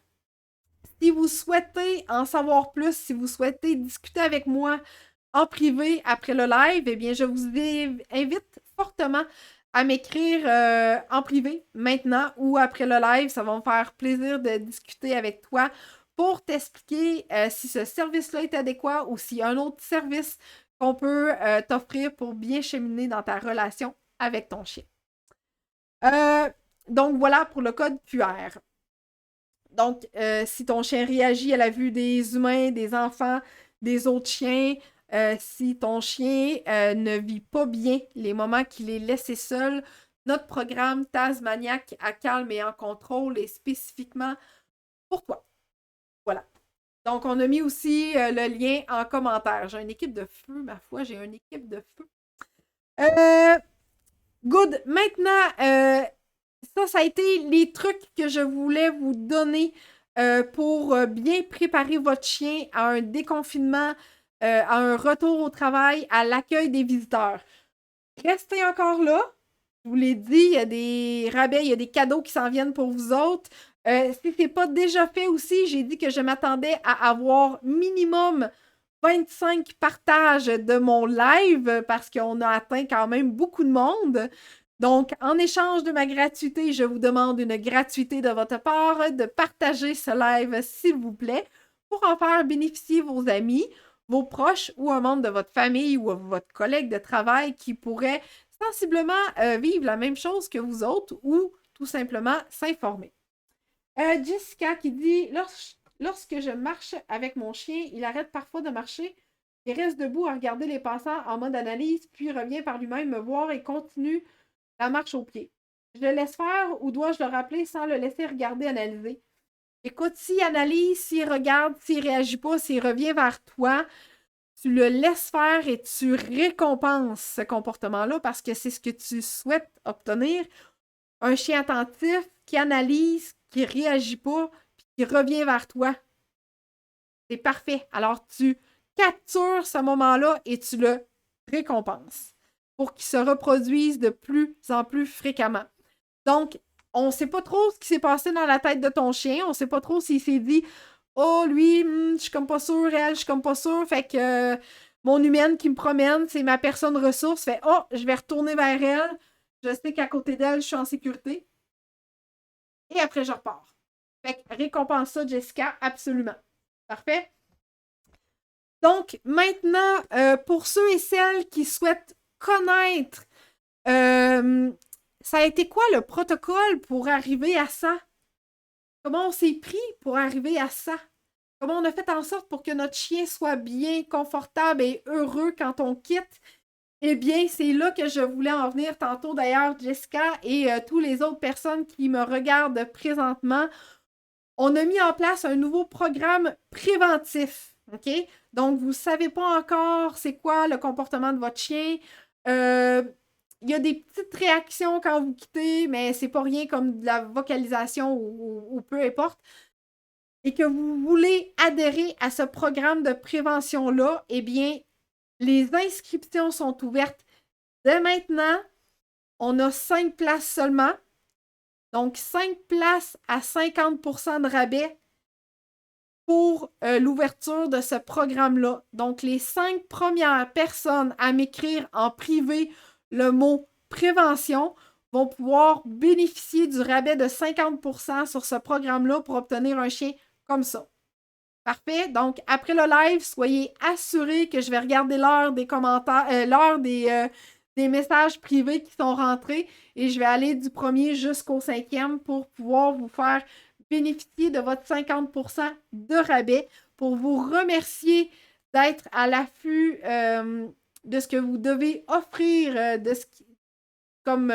Si vous souhaitez en savoir plus, si vous souhaitez discuter avec moi en privé après le live, eh bien, je vous invite fortement à m'écrire en privé maintenant ou après le live. Ça va me faire plaisir de discuter avec toi pour t'expliquer si ce service-là est adéquat ou s'il y a un autre service qu'on peut t'offrir pour bien cheminer dans ta relation avec ton chien. Donc voilà pour le code QR. Donc, si ton chien réagit à la vue des humains, des enfants, des autres chiens, si ton chien ne vit pas bien les moments qu'il est laissé seul, notre programme Tasmaniac à calme et en contrôle est spécifiquement pour toi. Voilà. Donc, on a mis aussi le lien en commentaire. J'ai une équipe de feu, ma foi, j'ai une équipe de feu. Good. Maintenant, ça a été les trucs que je voulais vous donner pour bien préparer votre chien à un déconfinement, à un retour au travail, à l'accueil des visiteurs. Restez encore là. Je vous l'ai dit, il y a des rabais, il y a des cadeaux qui s'en viennent pour vous autres. Si ce n'est pas déjà fait aussi, j'ai dit que je m'attendais à avoir minimum 25 partages de mon live parce qu'on a atteint quand même beaucoup de monde. Donc, en échange de ma gratuité, je vous demande une gratuité de votre part de partager ce live, s'il vous plaît, pour en faire bénéficier vos amis, vos proches ou un membre de votre famille ou votre collègue de travail qui pourrait sensiblement vivre la même chose que vous autres ou tout simplement s'informer. Jessica qui dit lorsque je marche avec mon chien, il arrête parfois de marcher et reste debout à regarder les passants en mode analyse, puis revient par lui-même me voir et continue la marche au pied. Je le laisse faire ou dois-je le rappeler sans le laisser regarder, analyser? Écoute, s'il analyse, s'il regarde, s'il réagit pas, s'il revient vers toi, tu le laisses faire et tu récompenses ce comportement-là parce que c'est ce que tu souhaites obtenir. Un chien attentif qui analyse, qui réagit pas, puis qui revient vers toi. C'est parfait. Alors, tu captures ce moment-là et tu le récompenses pour qu'il se reproduise de plus en plus fréquemment. Donc, on ne sait pas trop ce qui s'est passé dans la tête de ton chien. On ne sait pas trop s'il s'est dit « Oh, lui, je suis comme pas sûre, elle, je suis comme pas sûre. Fait que mon humaine qui me promène, c'est ma personne ressource. Fait « Oh, je vais retourner vers elle. Je sais qu'à côté d'elle, je suis en sécurité. » Et après, je repars. Fait que récompense ça, Jessica, absolument. Parfait? Donc, maintenant, pour ceux et celles qui souhaitent connaître, ça a été quoi le protocole pour arriver à ça? Comment on s'est pris pour arriver à ça? Comment on a fait en sorte pour que notre chien soit bien confortable et heureux quand on quitte? Eh bien, c'est là que je voulais en venir tantôt. D'ailleurs, Jessica et toutes les autres personnes qui me regardent présentement, on a mis en place un nouveau programme préventif. OK? Donc, vous ne savez pas encore c'est quoi le comportement de votre chien. Il y a des petites réactions quand vous quittez, mais c'est pas rien comme de la vocalisation ou peu importe. Et que vous voulez adhérer à ce programme de prévention-là, eh bien, les inscriptions sont ouvertes dès maintenant. On a 5 places seulement. Donc, 5 places à 50% de rabais pour l'ouverture de ce programme-là. Donc, les 5 premières personnes à m'écrire en privé le mot prévention vont pouvoir bénéficier du rabais de 50% sur ce programme-là pour obtenir un chien comme ça. Parfait. Donc, après le live, soyez assurés que je vais regarder l'heure des commentaires, l'heure des messages privés qui sont rentrés et je vais aller du premier jusqu'au 5e pour pouvoir vous faire bénéficier de votre 50% de rabais pour vous remercier d'être à l'affût de ce que vous devez offrir, de ce qui, comme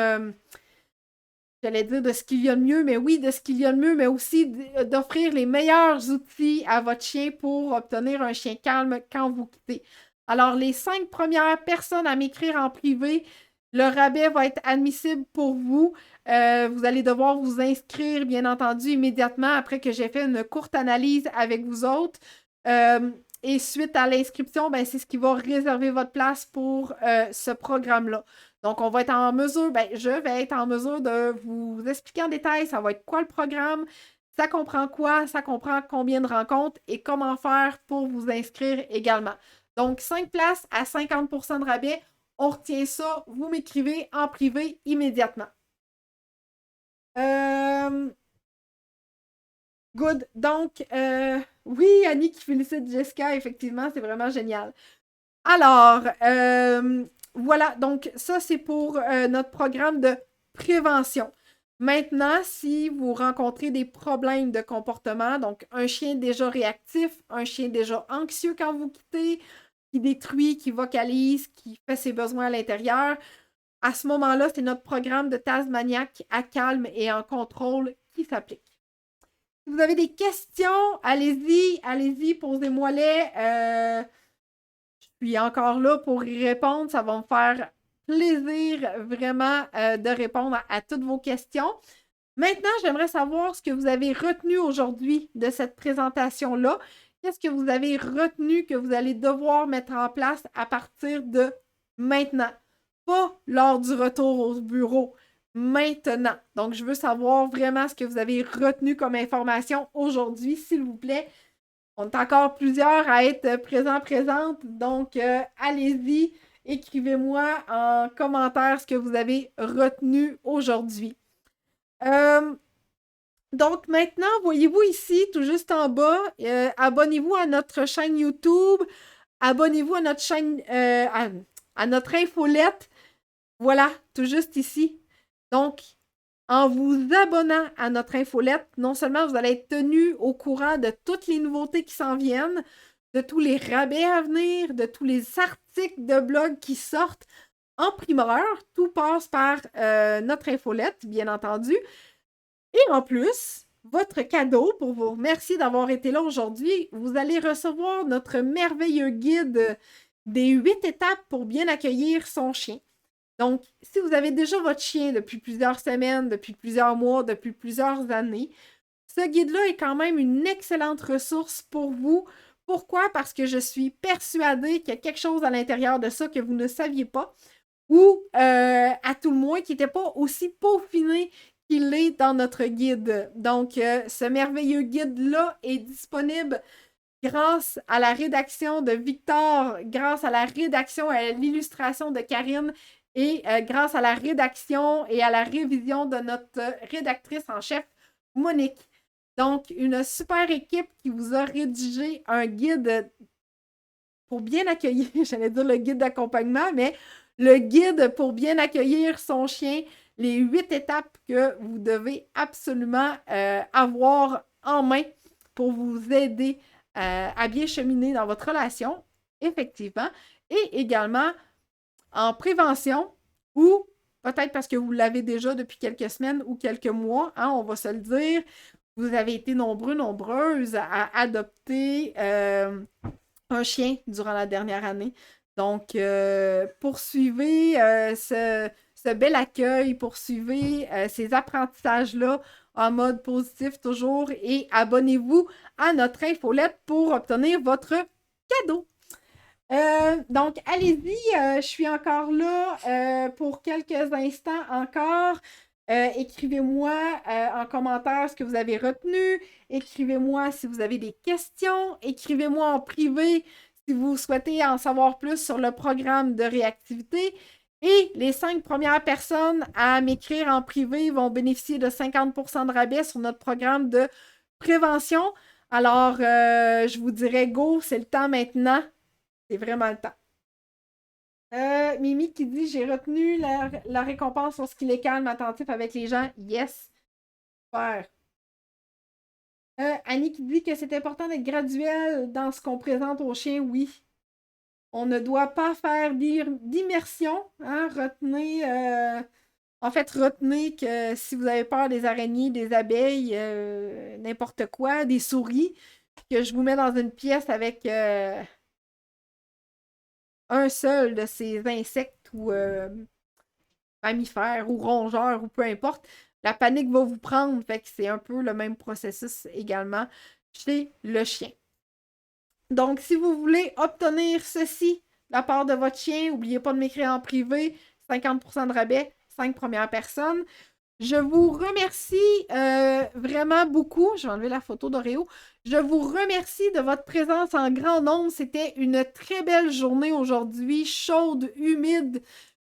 j'allais dire de ce qu'il y a de mieux, mais oui, de ce qu'il y a de mieux, mais aussi d'offrir les meilleurs outils à votre chien pour obtenir un chien calme quand vous quittez. Alors, les 5 premières personnes à m'écrire en privé, le rabais va être admissible pour vous. Vous allez devoir vous inscrire, bien entendu, immédiatement après que j'ai fait une courte analyse avec vous autres. Et suite à l'inscription, ben, c'est ce qui va réserver votre place pour ce programme-là. Donc, on va être en mesure, je vais être en mesure de vous expliquer en détail ça va être quoi le programme, ça comprend quoi, ça comprend combien de rencontres et comment faire pour vous inscrire également. Donc, 5 places à 50% de rabais. On retient ça. Vous m'écrivez en privé immédiatement. Good. Donc, oui, Annie qui félicite Jessica, effectivement, c'est vraiment génial. Alors, voilà. Donc, ça, c'est pour notre programme de prévention. Maintenant, si vous rencontrez des problèmes de comportement, donc un chien déjà réactif, un chien déjà anxieux quand vous quittez, qui détruit, qui vocalise, qui fait ses besoins à l'intérieur, à ce moment-là, c'est notre programme de Tasmaniac à calme et en contrôle qui s'applique. Si vous avez des questions, allez-y, posez-moi-les. Je suis encore là pour y répondre. Ça va me faire plaisir vraiment de répondre à toutes vos questions. Maintenant, j'aimerais savoir ce que vous avez retenu aujourd'hui de cette présentation-là. Qu'est-ce que vous avez retenu que vous allez devoir mettre en place à partir de maintenant? Pas lors du retour au bureau, maintenant. Donc, je veux savoir vraiment ce que vous avez retenu comme information aujourd'hui, s'il vous plaît. On est encore plusieurs à être présentes. Donc, allez-y, écrivez-moi en commentaire ce que vous avez retenu aujourd'hui. Donc, maintenant, voyez-vous ici, tout juste en bas, abonnez-vous à notre chaîne YouTube, abonnez-vous à notre chaîne, à notre infolette. Voilà, tout juste ici. Donc, en vous abonnant à notre infolette, non seulement vous allez être tenu au courant de toutes les nouveautés qui s'en viennent, de tous les rabais à venir, de tous les articles de blog qui sortent en primeur. Tout passe par notre infolette, bien entendu. Et en plus, votre cadeau, pour vous remercier d'avoir été là aujourd'hui, vous allez recevoir notre merveilleux guide des 8 étapes pour bien accueillir son chien. Donc, si vous avez déjà votre chien depuis plusieurs semaines, depuis plusieurs mois, depuis plusieurs années, ce guide-là est quand même une excellente ressource pour vous. Pourquoi? Parce que je suis persuadée qu'il y a quelque chose à l'intérieur de ça que vous ne saviez pas, ou à tout le moins qui n'était pas aussi peaufiné qu'il est dans notre guide. Donc, ce merveilleux guide-là est disponible grâce à la rédaction de Victor, grâce à la rédaction et à l'illustration de Karine, et grâce à la rédaction et à la révision de notre rédactrice en chef, Monique. Donc, une super équipe qui vous a rédigé un guide pour bien accueillir, j'allais dire le guide d'accompagnement, mais le guide pour bien accueillir son chien, les 8 étapes que vous devez absolument avoir en main pour vous aider à bien cheminer dans votre relation, effectivement, et également en prévention, ou peut-être parce que vous l'avez déjà depuis quelques semaines ou quelques mois, hein, on va se le dire, vous avez été nombreuses à adopter un chien durant la dernière année. Donc, poursuivez ce bel accueil, poursuivez ces apprentissages-là en mode positif toujours et abonnez-vous à notre infolette pour obtenir votre cadeau. Donc, allez-y, je suis encore là pour quelques instants encore. Écrivez-moi en commentaire ce que vous avez retenu. Écrivez-moi si vous avez des questions. Écrivez-moi en privé si vous souhaitez en savoir plus sur le programme de réactivité. Et les 5 premières personnes à m'écrire en privé vont bénéficier de 50% de rabais sur notre programme de prévention. Alors, je vous dirais go, c'est le temps maintenant. C'est vraiment le temps. Mimi qui dit « J'ai retenu la récompense lorsqu'il est calme, attentif avec les gens. » Yes! Super! Annie qui dit que c'est important d'être graduel dans ce qu'on présente aux chiens. Oui. On ne doit pas faire d'immersion. Hein? Retenez que si vous avez peur des araignées, des abeilles, n'importe quoi, des souris, que je vous mets dans une pièce avec un seul de ces insectes ou mammifères ou rongeurs ou peu importe, la panique va vous prendre. Fait que c'est un peu le même processus également chez le chien. Donc, si vous voulez obtenir ceci de la part de votre chien, n'oubliez pas de m'écrire en privé, 50% de rabais, 5 premières personnes. Je vous remercie vraiment beaucoup. Je vais enlever la photo d'Oreo. Je vous remercie de votre présence en grand nombre. C'était une très belle journée aujourd'hui, chaude, humide,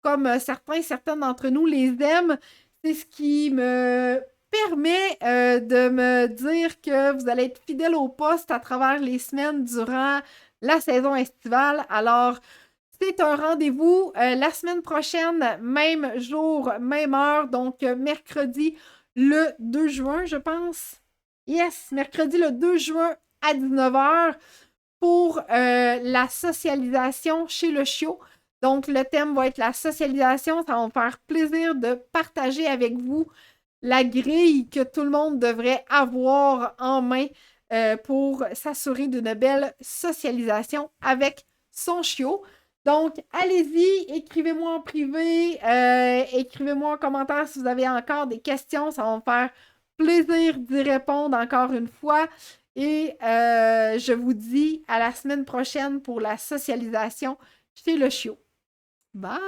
comme certains d'entre nous les aiment. C'est ce qui me permet de me dire que vous allez être fidèle au poste à travers les semaines durant la saison estivale. Alors, c'est un rendez-vous la semaine prochaine, même jour, même heure, donc mercredi le 2 juin, je pense. Yes, mercredi le 2 juin à 19h pour la socialisation chez le chiot. Donc, le thème va être la socialisation. Ça va me faire plaisir de partager avec vous la grille que tout le monde devrait avoir en main pour s'assurer d'une belle socialisation avec son chiot. Donc, allez-y, écrivez-moi en privé, écrivez-moi en commentaire si vous avez encore des questions. Ça va me faire plaisir d'y répondre encore une fois. Et je vous dis à la semaine prochaine pour la socialisation chez le chiot. Bye!